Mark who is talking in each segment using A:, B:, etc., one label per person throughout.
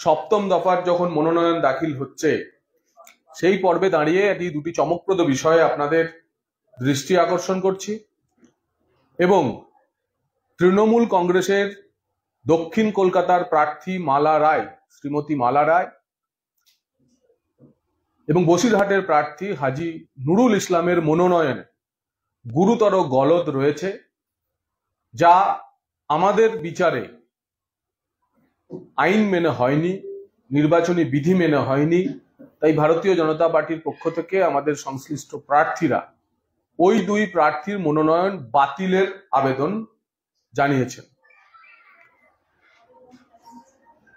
A: সপ্তম দফার যখন মনোনয়ন দাখিল হচ্ছে, সেই পর্বে দাঁড়িয়ে এটি দুটি চমকপ্রদ বিষয়ে আপনাদের দৃষ্টি আকর্ষণ করছি। এবং তৃণমূল কংগ্রেসের দক্ষিণ কলকাতার প্রার্থী মালা রায়, শ্রীমতী মালা রায়, এবং বসিরহাটের প্রার্থী হাজী নুরুল ইসলামের মনোনয়নে গুরুতর গলদ রয়েছে, যা আমাদের বিচারে আইন মেনে হয়নি, নির্বাচনী বিধি মেনে হয়নি। তাই ভারতীয় জনতা পার্টির পক্ষ থেকে আমাদের সংশ্লিষ্ট প্রার্থীরা ওই দুই প্রার্থীর মনোনয়ন বাতিলের আবেদন জানিয়েছেন।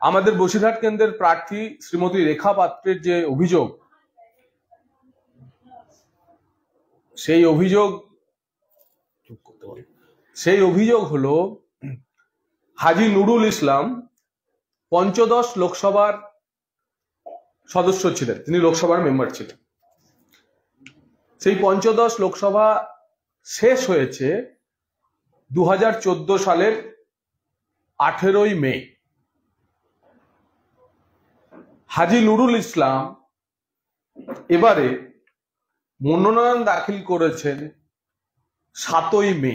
A: আমাদের বসিরহাট কেন্দ্রের প্রার্থী শ্রীমতী রেখা পাত্রের যে অভিযোগ, সেই অভিযোগ হলো হাজী নুরুল ইসলাম পঞ্চদশ লোকসভার সদস্য ছিলেন, তিনি লোকসভার মেম্বার ছিলেন। সেই পঞ্চদশ লোকসভা শেষ হয়েছে 2014 সালের 18ই মে। হাজী নুরুল ইসলাম এবারে মনোনয়ন দাখিল করেছেন 7ই মে,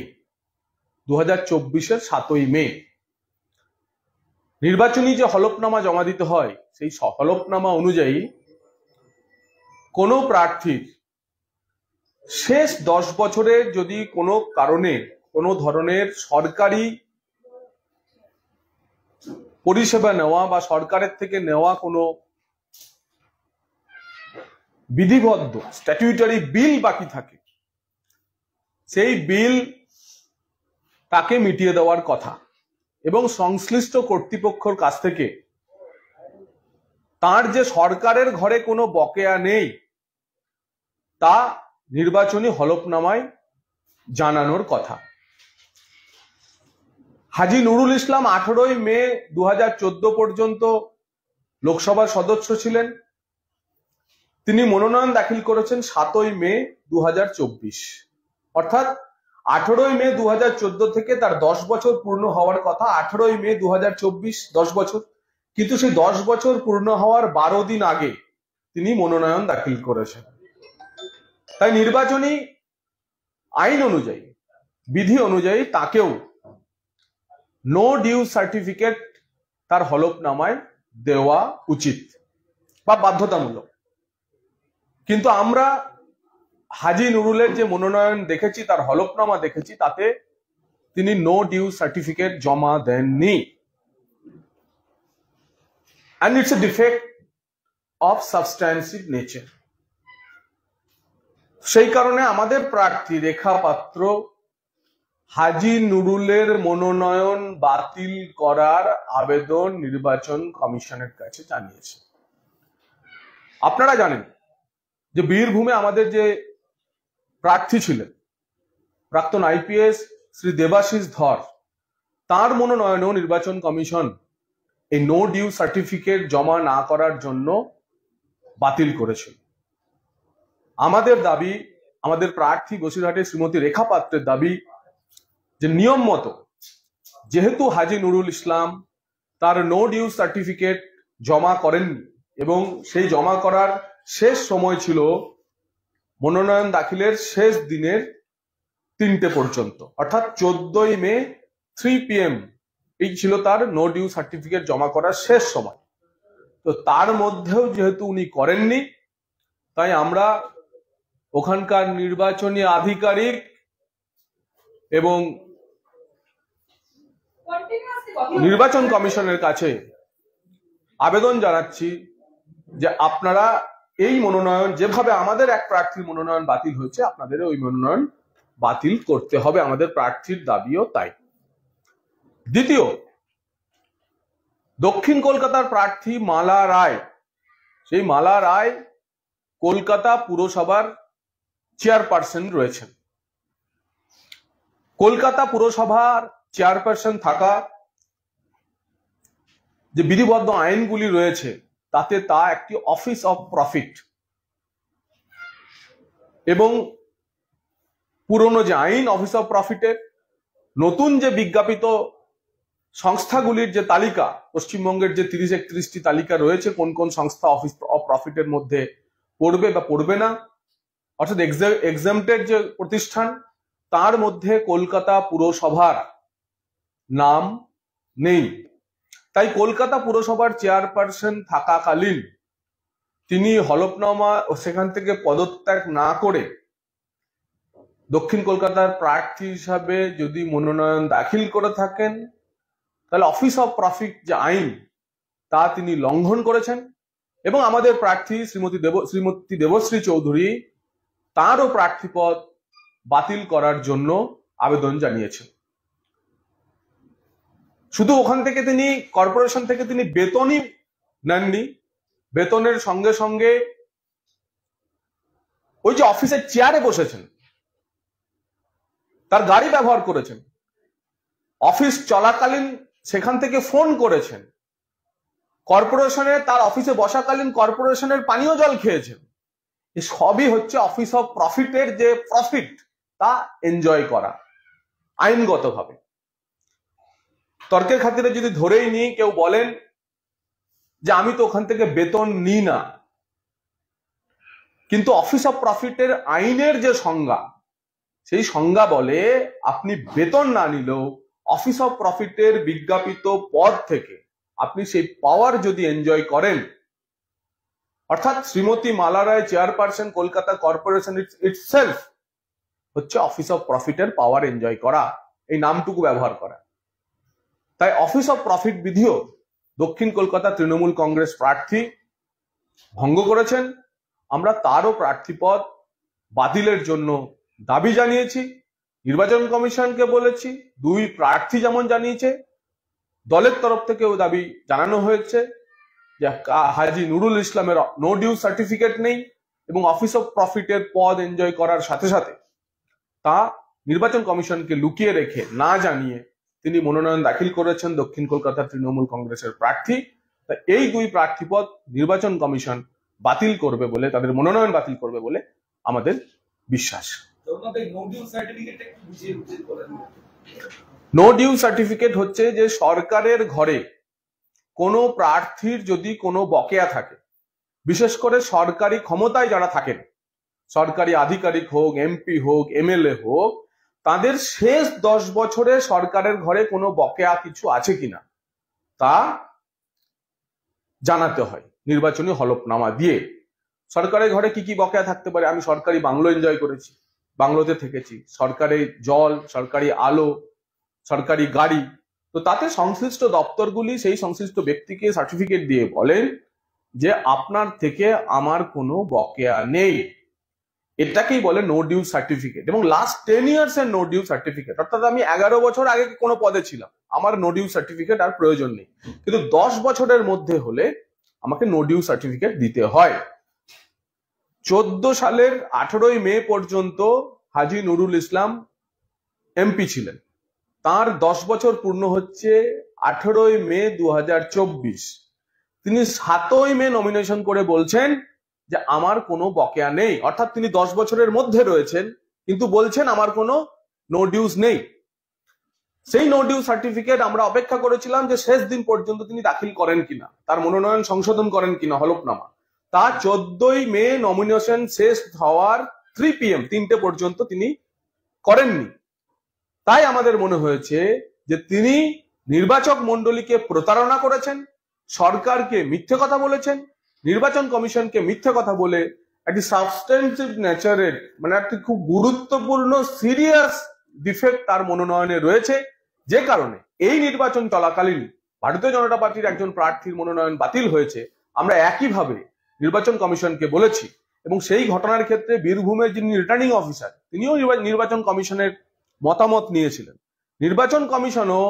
A: 2024-এর 7ই মে। নির্বাচনী যে হলফনামা জমা দিতে হয়, সেই হলফনামা অনুযায়ী কোনো প্রার্থীর শেষ 10 বছরের যদি কোনো কারণে কোনো ধরনের সরকারি পরিষেবা নেওয়া বা সরকারের থেকে নেওয়া কোনো বিধিবদ্ধ স্ট্যাটিউটারি বিল বাকি থাকে, সেই বিল তাকে মিটিয়ে দেওয়ার কথা এবং সংশ্লিষ্ট কর্তৃপক্ষের কাছ থেকে তার যে সরকারের ঘরে কোনো বকেয়া নেই তা নির্বাচনী হলফনামায় জানানোর কথা। হাজী নুরুল ইসলাম 18ই মে 2014 পর্যন্ত লোকসভার সদস্য ছিলেন। তিনি মনোনয়ন দাখিল করেছেন 7ই মে 2024, অর্থাৎ 18ই মে 2014 থেকে তার 10 বছর পূর্ণ হওয়ার কথা। 18ই মে 2024 10 বছর, কিন্তু সেই 10 বছর পূর্ণ হওয়ার 12 দিন আগে তিনি মনোনয়ন দাখিল করেছেন। তাই নির্বাচনী আইন অনুযায়ী, বিধি অনুযায়ী তাকেও নো ডিউ সার্টিফিকেট তার হলফনামায় দেওয়া উচিত বা বাধ্যতামূলক। কিন্তু আমরা হাজী নুরুলের যে মনোনয়ন দেখেছি, তার হলফনামা দেখেছি, তাতে তিনি নো ডিউ সার্টিফিকেট জমা দেননি। and it's a defect of substantive nature. সেই কারণে আমাদের প্রার্থী রেখা পাত্র হাজী নুরুলের মনোনয়ন বাতিল করার আবেদন নির্বাচন কমিশনের কাছে জানিয়েছে। আপনারা জানেন যে বীরভূমে আমাদের যে প্রার্থী ছিলেন প্রাক্তন আইপিএস শ্রী দেবাশিস ধর, তার মনোনয়নেও নির্বাচন কমিশন এই নো ডিউ সার্টিফিকেট জমা না করার জন্য বাতিল করেছিল। আমাদের দাবি, আমাদের প্রার্থী বসিরহাটের শ্রীমতী রেখা পাত্রের দাবি যে নিয়ম মতো যেহেতু হাজী নুরুল ইসলাম তার নো ডিউ সার্টিফিকেট জমা করেননি এবং সেই জমা করার শেষ সময় ছিল মনোনয়ন দাখিলের শেষ দিনের 3টে পর্যন্ত, অর্থাৎ 14ই মে 3 PM এই ছিল তার নো ডিউ সার্টিফিকেট জমা করার শেষ সময়। তো তার মধ্যেও যেহেতু উনি করেননি, তাই আমরা ওখানকার নির্বাচনী আধিকারিক এবং নির্বাচন কমিশনের কাছে আবেদন জানাচ্ছি যে আপনারা এই মনোনয়ন, যেভাবে আমাদের এক প্রার্থীর মনোনয়ন বাতিল হয়েছে, আপনাদের ওই মনোনয়ন বাতিল করতে হবে। আমাদের প্রার্থীর দাবিও তাই। দ্বিতীয়, দক্ষিণ কলকাতার প্রার্থী মালা রায়, সেই মালা রায় কলকাতা পুরসভার চেয়ারপারসন রয়েছেন। কলকাতা পুরসভার চেয়ারপারসন থাকা যে বিধিবদ্ধ আইনগুলি রয়েছে তাতে তা একটি অফিস অফ প্রফিট, এবং পুরনো যে আইন অফিস অফ প্রফিটের, নতুন যে বিজ্ঞাপিত সংস্থাগুলির যে তালিকা, পশ্চিমবঙ্গের যে 30-31টি তালিকা রয়েছে, কোন কোন সংস্থা অফিস অফ প্রফিটের মধ্যে পড়বে বা পড়বে না, অর্থাৎ এক্সামটেড যে প্রতিষ্ঠান, তার মধ্যে কলকাতা পুরসভার নাম নেই। তাই কলকাতা পুরসভার চেয়ারপারসন থাকাকালীন তিনি হলফনামা ও সেখান থেকে পদত্যাগ না করে দক্ষিণ কলকাতার প্রার্থী হিসাবে যদি মনোনয়ন দাখিল করে থাকেন, তাহলে অফিস অফ প্রফিট যে আইন তা তিনি লঙ্ঘন করেছেন এবং আমাদের প্রার্থী শ্রীমতী দেবশ্রী চৌধুরী তারও প্রার্থীপদ বাতিল করার জন্য আবেদন জানিয়েছেন। শুধু ওখান থেকে তিনি, কর্পোরেশন থেকে তিনি বেতনই নেননি, বেতনের সঙ্গে সঙ্গে ওই যে অফিসের চেয়ারে বসেছেন, তার গাড়ি ব্যবহার করেছেন, অফিস চলাকালীন সেখান থেকে ফোন করেছেন, কর্পোরেশনে তার অফিসে বসাকালীন কর্পোরেশনের পানীয় জল খেয়েছেন। সবই হচ্ছে অফিস অফ প্রফিটের যে প্রফিট তা এনজয় করা আইনগতভাবে। তর্কের খাতিরে যদি ধরেই নিই, কেউ বলেন যে আমি তো ওখান থেকে বেতন নিই না, কিন্তু অফিস অফ প্রফিটের আইনের যে সংজ্ঞা, সেই সংজ্ঞা বলে আপনি বেতন না নিলেও অফিস অফ প্রফিটের বিজ্ঞাপিত পদ থেকে আপনি সেই পাওয়ার যদি এনজয় করেন, অর্থাৎ শ্রীমতী মালা রায় চেয়ারপারসন কলকাতা কর্পোরেশন ইটসেলফ হচ্ছে অফিস অফ প্রফিটের পাওয়ার এনজয় করা, এই নামটুকু ব্যবহার করা। তাই অফিস অফ প্রফিট বিধিও দক্ষিণ কলকাতা তৃণমূল কংগ্রেস প্রার্থী ভঙ্গ করেছেন। আমরা তারও প্রার্থীপদ বাতিলের জন্য দাবি জানিয়েছি, নির্বাচন কমিশনকে বলেছি, দুই প্রার্থী যেমন জানিয়েছে, দলের তরফ থেকেও দাবি জানানো হয়েছে যে হাজী নুরুল ইসলামের নো ডিউ সার্টিফিকেট নেই এবং অফিস অফ প্রফিটের পদ এনজয় করার সাথে সাথে তা নির্বাচন কমিশনকে লুকিয়ে রেখে না জানিয়ে তিনি মনোনয়ন দাখিল করেছেন দক্ষিণ কলকাতা তৃণমূল কংগ্রেসের প্রার্থী। তা এই দুই প্রার্থীপদ নির্বাচন কমিশন বাতিল করবে বলে, তাদের মনোনয়ন বাতিল করবে বলে আমাদের বিশ্বাস। নো ডিউ সার্টিফিকেট হচ্ছে যে সরকারের ঘরে কোনো প্রার্থীর যদি কোনো বকেয়া থাকে, বিশেষ করে সরকারি ক্ষমতায় যারা থাকেন, সরকারি আধিকারিক হোক, এমপি হোক, এমএলএ হোক, তাদের শেষ 10 বছরে সরকারের ঘরে কোনো বকেয়া কিছু আছে কিনা তা জানাতে হয় নির্বাচনী হলফনামা দিয়ে। সরকারের ঘরে কি কি বকেয়া থাকতে পারে? আমি সরকারি বাংলো এনজয় করেছি, বাংলোতে থেকেছি, সরকারি জল, সরকারি আলো, সরকারি গাড়ি, তো তাতে সংশ্লিষ্ট দপ্তরগুলি সেই সংশ্লিষ্ট ব্যক্তিকে সার্টিফিকেট দিয়ে বলেন যে আপনার থেকে আমার কোনো বকেয়া নেই। এটাকেই বলে নো ডিউ সার্টিফিকেট। এবং লাস্ট 10 ইয়ার্স এর নো ডিউ সার্টিফিকেট, অর্থাৎ আমি 11 বছর আগে কোনো পদে ছিলাম, আমার নো ডিউ সার্টিফিকেট আর প্রয়োজন নেই, কিন্তু 10 বছরের মধ্যে হলে আমাকে নো ডিউ সার্টিফিকেট দিতে হয়। 14 সালের 18ই মে পর্যন্ত হাজী নুরুল ইসলাম এমপি ছিলেন, তার 10 বছর পূর্ণ হচ্ছে 18ই মে 2024। তিনি 7ই মে নমিনেশন করে বলছেন যে আমার কোনো বকেয়া নেই, অর্থাৎ তিনি 10 বছরের মধ্যে রয়েছেন কিন্তু বলছেন আমার কোনো নো ডিউস নেই। সেই নো ডিউ সার্টিফিকেট আমরা অপেক্ষা করেছিলাম যে শেষ দিন পর্যন্ত তিনি দাখিল করেন কিনা, তার মনোনয়ন সংশোধন করেন কিনা হলফনামা। তা 14ই মে নমিনেশন শেষ হওয়ার 3 PM 3টে পর্যন্ত তিনি করেননি। তাই আমাদের মনে হয়েছে যে তিনি নির্বাচক মণ্ডলীকে প্রতারণা করেছেন, সরকারকে মিথ্যে কথা বলেছেন, নির্বাচন কমিশনকে মিথ্যে কথা বলে একটি সাবস্টেন্সিভ নেচারের, মানে একটি খুব গুরুত্বপূর্ণ সিরিয়াস ডিফেক্ট তার মনোনয়নে রয়েছে, যে কারণে এই নির্বাচন চলাকালীন ভারতীয় জনতা পার্টির একজন প্রার্থীর মনোনয়ন বাতিল হয়েছে। আমরা একইভাবে নির্বাচন কমিশনকে বলেছি এবং সেই ঘটনার ক্ষেত্রে বীরভূমের যিনি রিটার্নিং অফিসার তিনিও নির্বাচন কমিশনের মতামত নিয়েছিলেন। নির্বাচন কমিশনও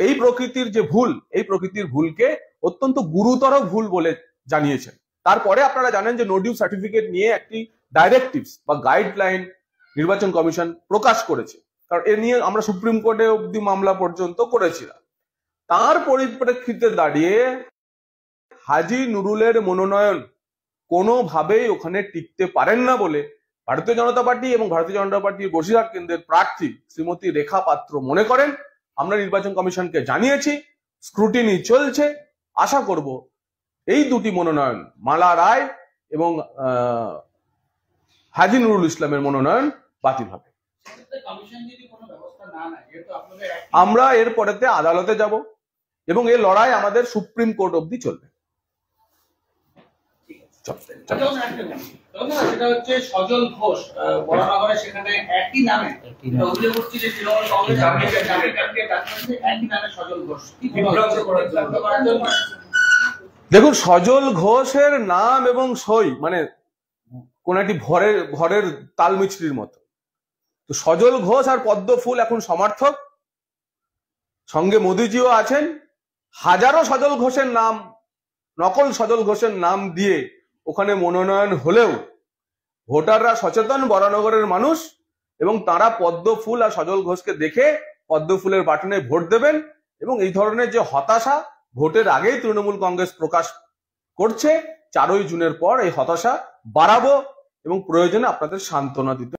A: এই প্রকৃতির যে ভুল, এই প্রকৃতির ভুলকে অত্যন্ত গুরুতর ভুল বলে জানিয়েছেন। তারপরে আপনারা জানেন যে নো ডিউ সার্টিফিকেট নিয়ে একটি ডাইরেক্টিভস বা গাইডলাইন নির্বাচন কমিশন প্রকাশ করেছে, কারণ এ নিয়ে আমরা সুপ্রিম কোর্টে অব্দি মামলা পর্যন্ত করেছিলাম। তার পরিপ্রেক্ষিতে দাঁড়িয়ে হাজী নুরুলের মনোনয়ন কোনোভাবেই ওখানে টিকতে পারেন না বলে ভারতীয় জনতা পার্টি এবং ভারতীয় জনতা পার্টির বসিরহাট কেন্দ্রের প্রার্থী শ্রীমতী রেখা পাত্র মনে করেন আমরা নির্বাচন কমিশনকে জানিয়েছি, স্ক্রুটিনি চলছে। আশা করব এই দুটি মনোনয়ন, মালা রায় এবং হাজী নুরুল ইসলামের মনোনয়ন বাতিল হবে। আমরা এর পরেতে আদালতে যাব এবং এই লড়াই আমাদের সুপ্রিম কোর্ট অবধি চলবে।
B: সেটা হচ্ছে সজল ঘোষ বরানগরে, সেখানে একই নামে অভিযোগ করছি যে তৃণমূল কংগ্রেস একই নামে সজল ঘোষ।
A: দেখুন, সজল ঘোষের নাম এবং সই মানে কোন একটি ভরের তাল মিছরির মতো। তো সজল ঘোষ আর পদ্ম ফুল এখন সমর্থক, সঙ্গে মোদিজিও আছেন। হাজারো সজল ঘোষের নাম, নকল সজল ঘোষের নাম দিয়ে ওখানে মনোনয়ন হলেও ভোটাররা সচেতন, বরানগরের মানুষ, এবং তারা পদ্ম ফুল আর সজল ঘোষকে দেখে পদ্ম ফুলের বাটনে ভোট দেবেন। এবং এই ধরনের যে হতাশা ভোটের আগেই তৃণমূল কংগ্রেস প্রকাশ করছে, 4ই জুনের পর এই হতাশা বাড়াবো এবং প্রয়োজনে আপনাদের সান্ত্বনা দিতে